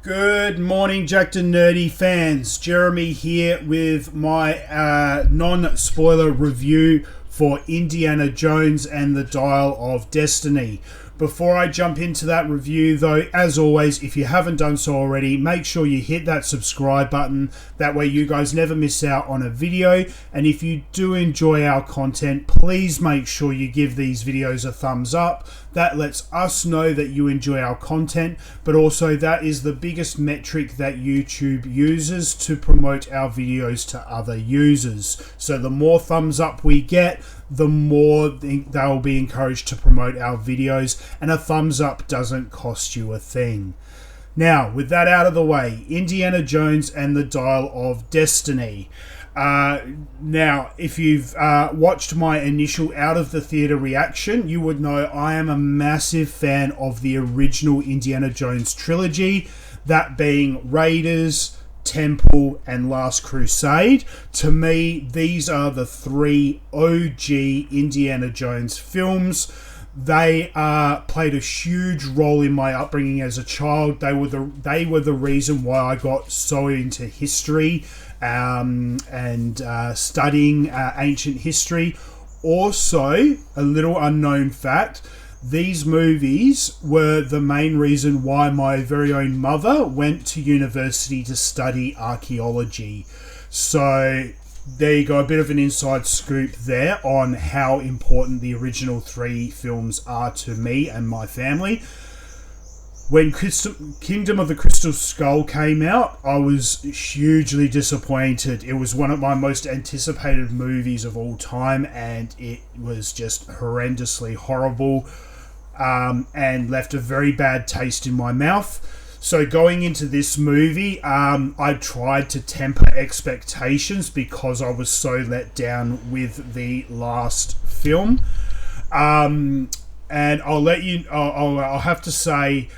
Good morning, Jackednnerdy fans. Jeremy here with my non-spoiler review for Indiana Jones and the Dial of Destiny. Before I jump into that review, though, as always, if you haven't done so already, make sure you hit that subscribe button. That way you guys never miss out on a video. And if you do enjoy our content, please make sure you give these videos a thumbs up. That lets us know that you enjoy our content, but also that is the biggest metric that YouTube uses to promote our videos to other users. So the more thumbs up we get, the more they'll be encouraged to promote our videos, and a thumbs up doesn't cost you a thing. Now, with that out of the way, Indiana Jones and the Dial of Destiny. Now, if you've watched my initial out of the theatre reaction, you would know I am a massive fan of the original Indiana Jones trilogy, that being Raiders, Temple, and Last Crusade. To me, these are the three OG Indiana Jones films. They played a huge role in my upbringing as a child. They were the reason why I got so into history and studying ancient history. Also, a little unknown fact, these movies were the main reason why my very own mother went to university to study archaeology. So there you go, a bit of an inside scoop there on how important the original three films are to me and my family. When Kingdom of the Crystal Skull came out, I was hugely disappointed. It was one of my most anticipated movies of all time, and it was just horrendously horrible and left a very bad taste in my mouth. So going into this movie, I tried to temper expectations because I was so let down with the last film. And I'll have to say,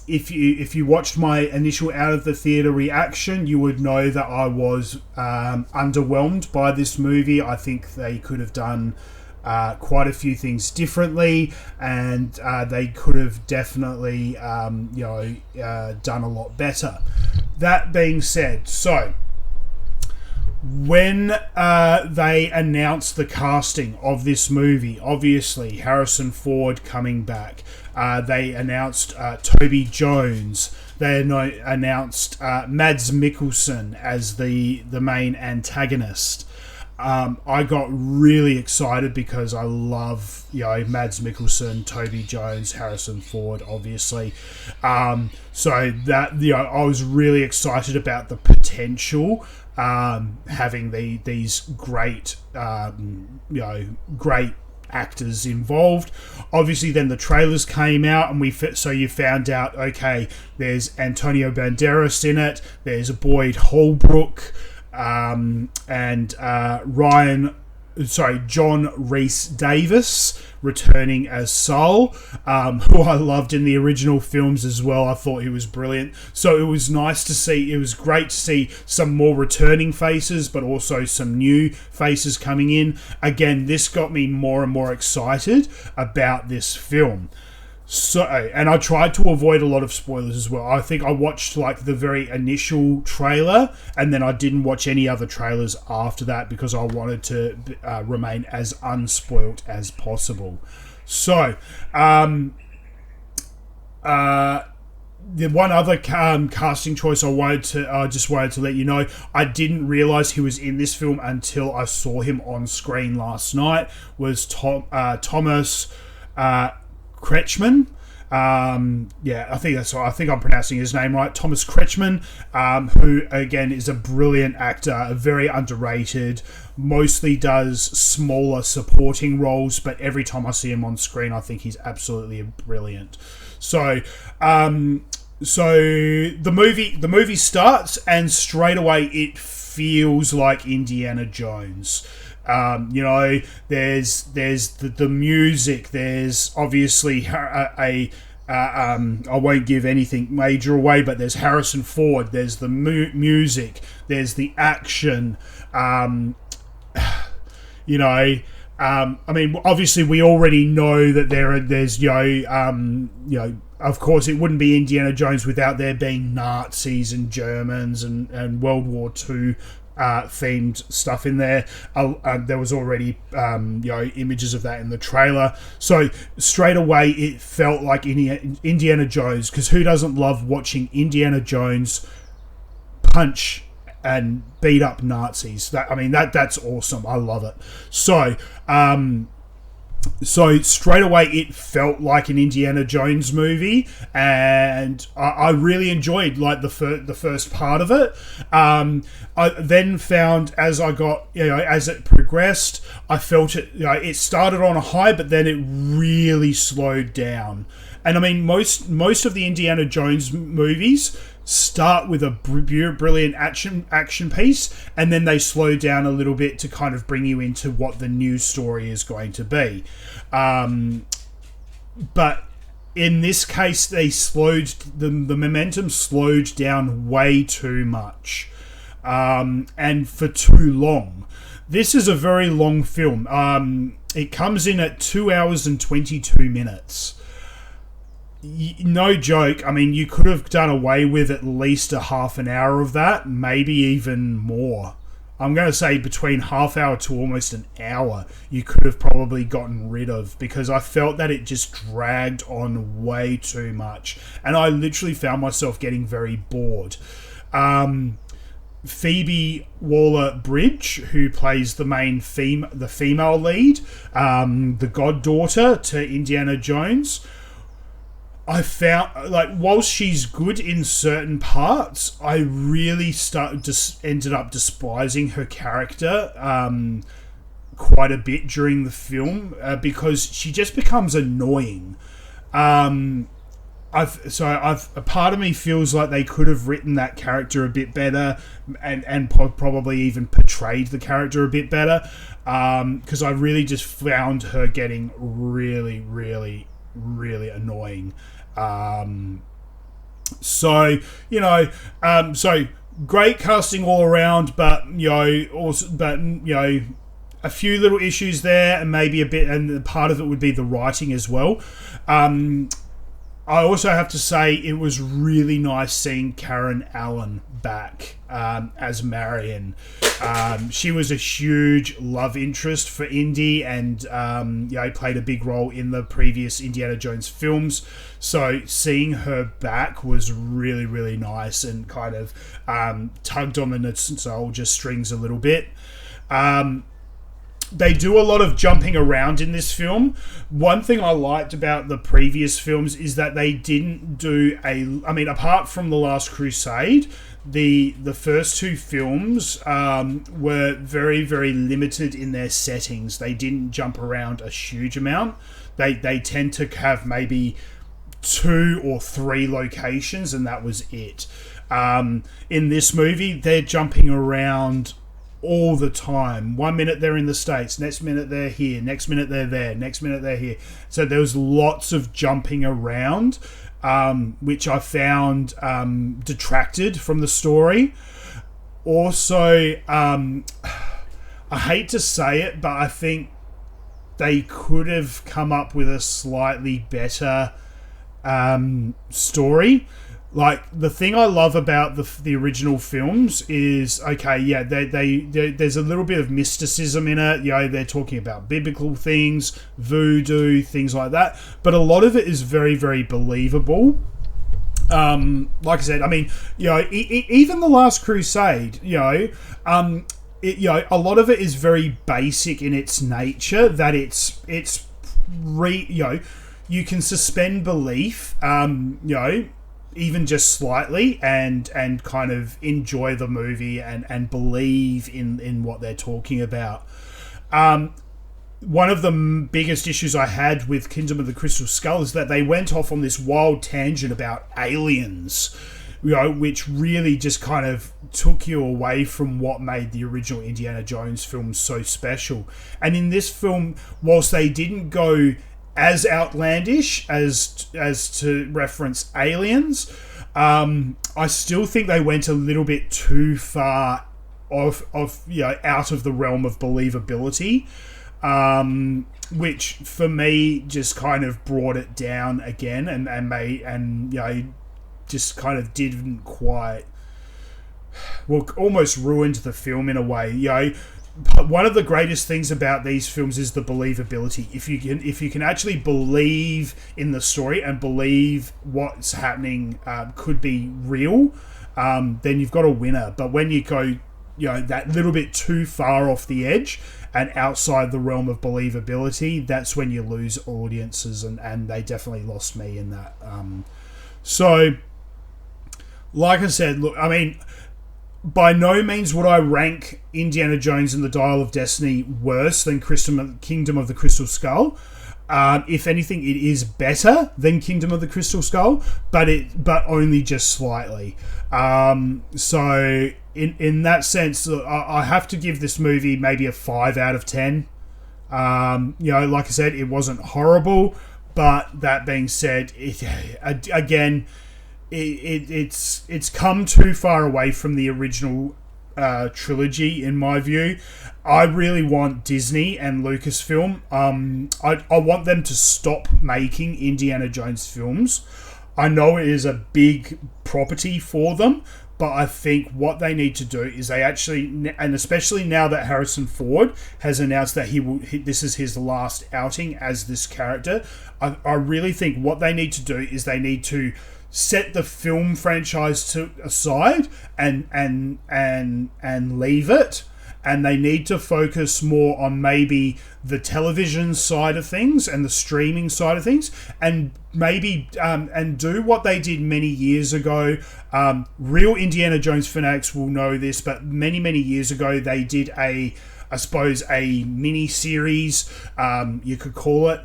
if you watched my initial out of the theatre reaction, you would know that I was underwhelmed by this movie. I think they could have done quite a few things differently, and they could have definitely done a lot better. That being said, so when they announced the casting of this movie, obviously Harrison Ford coming back, they announced Toby Jones, they announced Mads Mikkelsen as the main antagonist. I got really excited because I love, Mads Mikkelsen, Toby Jones, Harrison Ford, obviously. So that, I was really excited about the potential, having these great, great actors involved. Obviously, then the trailers came out, and you found out, okay, there's Antonio Banderas in it, there's Boyd Holbrook, and John Rhys-Davies returning as Saul, who I loved in the original films as well. I thought he was brilliant. So it was nice to see, it was great to see some more returning faces, but also some new faces coming in. Again, this got me more and more excited about this film. So, and I tried to avoid a lot of spoilers as well. I think I watched the very initial trailer, and then I didn't watch any other trailers after that because I wanted to remain as unspoilt as possible. So, the one other casting choice I just wanted to let you know, I didn't realise he was in this film until I saw him on screen last night, was Thomas Kretschmann. I think that's right. I think I'm pronouncing his name right. Thomas Kretschmann, who again is a brilliant actor, very underrated, mostly does smaller supporting roles, but every time I see him on screen, I think he's absolutely brilliant. So the movie starts, and straight away it feels like Indiana Jones. There's the music. There's obviously I won't give anything major away, but there's Harrison Ford. There's the music. There's the action. I mean, obviously, we already know that there's of course, it wouldn't be Indiana Jones without there being Nazis and Germans and World War II themed stuff in there. There was already images of that in the trailer, so straight away it felt like Indiana Jones, because who doesn't love watching Indiana Jones punch and beat up Nazis? That's awesome. I love it. So straight away it felt like an Indiana Jones movie, and I really enjoyed like the first part of it. I then found as I got as it progressed, I felt it it started on a high, but then it really slowed down. And I mean, most of the Indiana Jones movies start with a brilliant action piece, and then they slow down a little bit to kind of bring you into what the new story is going to be. But in this case, they slowed the momentum slowed down way too much, and for too long. This is a very long film. It comes in at 2 hours and 22 minutes. No joke. I mean, you could have done away with at least a half an hour of that, maybe even more. I'm going to say between half hour to almost an hour you could have probably gotten rid of, because I felt that it just dragged on way too much, and I literally found myself getting very bored. Phoebe Waller-Bridge, who plays the female lead, the goddaughter to Indiana Jones, I found, like, whilst she's good in certain parts, I really ended up despising her character quite a bit during the film, because she just becomes annoying. A part of me feels like they could have written that character a bit better, and probably even portrayed the character a bit better, because I really just found her getting really, really, really annoying. So great casting all around, but a few little issues there, and maybe a bit, and part of it would be the writing as well. I also have to say it was really nice seeing Karen Allen back as Marion. She was a huge love interest for Indy, and played a big role in the previous Indiana Jones films. So seeing her back was really, really nice, and kind of tugged on the nostalgia strings a little bit. They do a lot of jumping around in this film. One thing I liked about the previous films is that they didn't do apart from The Last Crusade, the first two films were very, very limited in their settings. They didn't jump around a huge amount. They tend to have maybe 2 or 3 locations, and that was it. In this movie, they're jumping around all the time. 1 minute they're in the States, next minute they're here, next minute they're there, next minute they're here. So there was lots of jumping around, which I found detracted from the story. Also, I hate to say it, but I think they could have come up with a slightly better story. Like, the thing I love about the original films is, there's a little bit of mysticism in it. They're talking about biblical things, voodoo, things like that. But a lot of it is very, very believable. Like I said, I mean, even The Last Crusade, a lot of it is very basic in its nature. That you can suspend belief, even just slightly, and kind of enjoy the movie and believe in what they're talking about. One of the biggest issues I had with Kingdom of the Crystal Skull is that they went off on this wild tangent about aliens, which really just kind of took you away from what made the original Indiana Jones film so special. And in this film, whilst they didn't go as outlandish as to reference aliens, I still think they went a little bit too far out of the realm of believability. which for me just kind of brought it down again, and just kind of didn't quite, well, almost ruined the film in a way. One of the greatest things about these films is the believability. If you can actually believe in the story and believe what's happening could be real, then you've got a winner. But when you go, that little bit too far off the edge and outside the realm of believability, that's when you lose audiences, and they definitely lost me in that. So, like I said, look, I mean, by no means would I rank Indiana Jones and the Dial of Destiny worse than Kingdom of the Crystal Skull. If anything, it is better than Kingdom of the Crystal Skull, but only just slightly. So in that sense, I have to give this movie maybe a 5 out of 10. Like I said, it wasn't horrible, but that being said, it's come too far away from the original trilogy, in my view. I really want Disney and Lucasfilm. I want them to stop making Indiana Jones films. I know it is a big property for them, but I think what they need to do is they actually, and especially now that Harrison Ford has announced that this is his last outing as this character, I really think what they need to do is they need to set the film franchise aside and leave it, and they need to focus more on maybe the television side of things and the streaming side of things, and maybe and do what they did many years ago. Real Indiana Jones fanatics will know this, but many years ago they did a mini series, you could call it,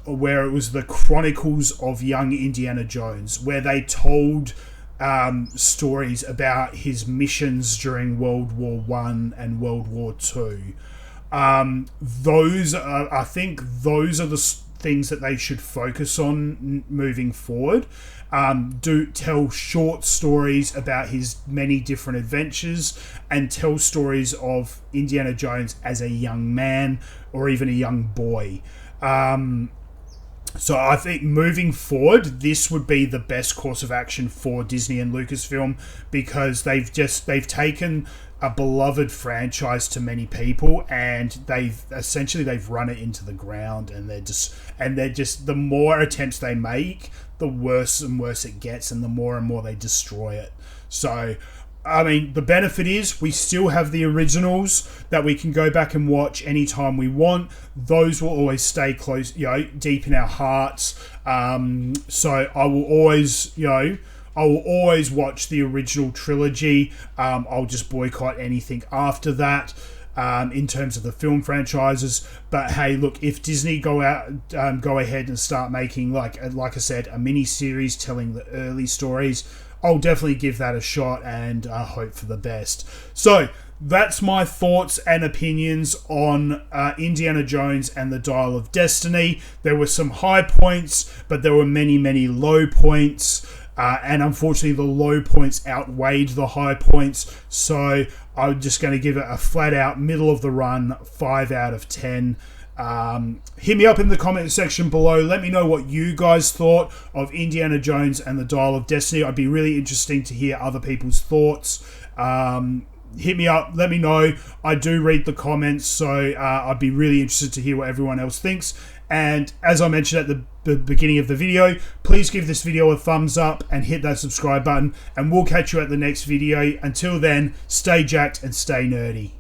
where it was the Chronicles of Young Indiana Jones, where they told stories about his missions during World War I and World War II. I think those are the things that they should focus on moving forward. Do tell short stories about his many different adventures, and tell stories of Indiana Jones as a young man or even a young boy. So I think moving forward, this would be the best course of action for Disney and Lucasfilm, because they've taken a beloved franchise to many people, and they've run it into the ground, and they're just the more attempts they make, the worse and worse it gets, and the more and more they destroy it. So, I mean, the benefit is we still have the originals that we can go back and watch anytime we want. Those will always stay close, deep in our hearts. So I will always, watch the original trilogy. I'll just boycott anything after that. In terms of the film franchises, but hey, look, if Disney go ahead and start making, like I said, a mini series telling the early stories, I'll definitely give that a shot and hope for the best. So that's my thoughts and opinions on Indiana Jones and the Dial of Destiny. There were some high points, but there were many low points. And unfortunately, the low points outweighed the high points. So I'm just going to give it a flat-out, middle-of-the-run 5 out of 10. Hit me up in the comment section below. Let me know what you guys thought of Indiana Jones and the Dial of Destiny. I'd be really interesting to hear other people's thoughts. Hit me up. Let me know. I do read the comments, so I'd be really interested to hear what everyone else thinks. And as I mentioned at the beginning of the video, please give this video a thumbs up and hit that subscribe button, and we'll catch you at the next video. Until then, stay jacked and stay nerdy.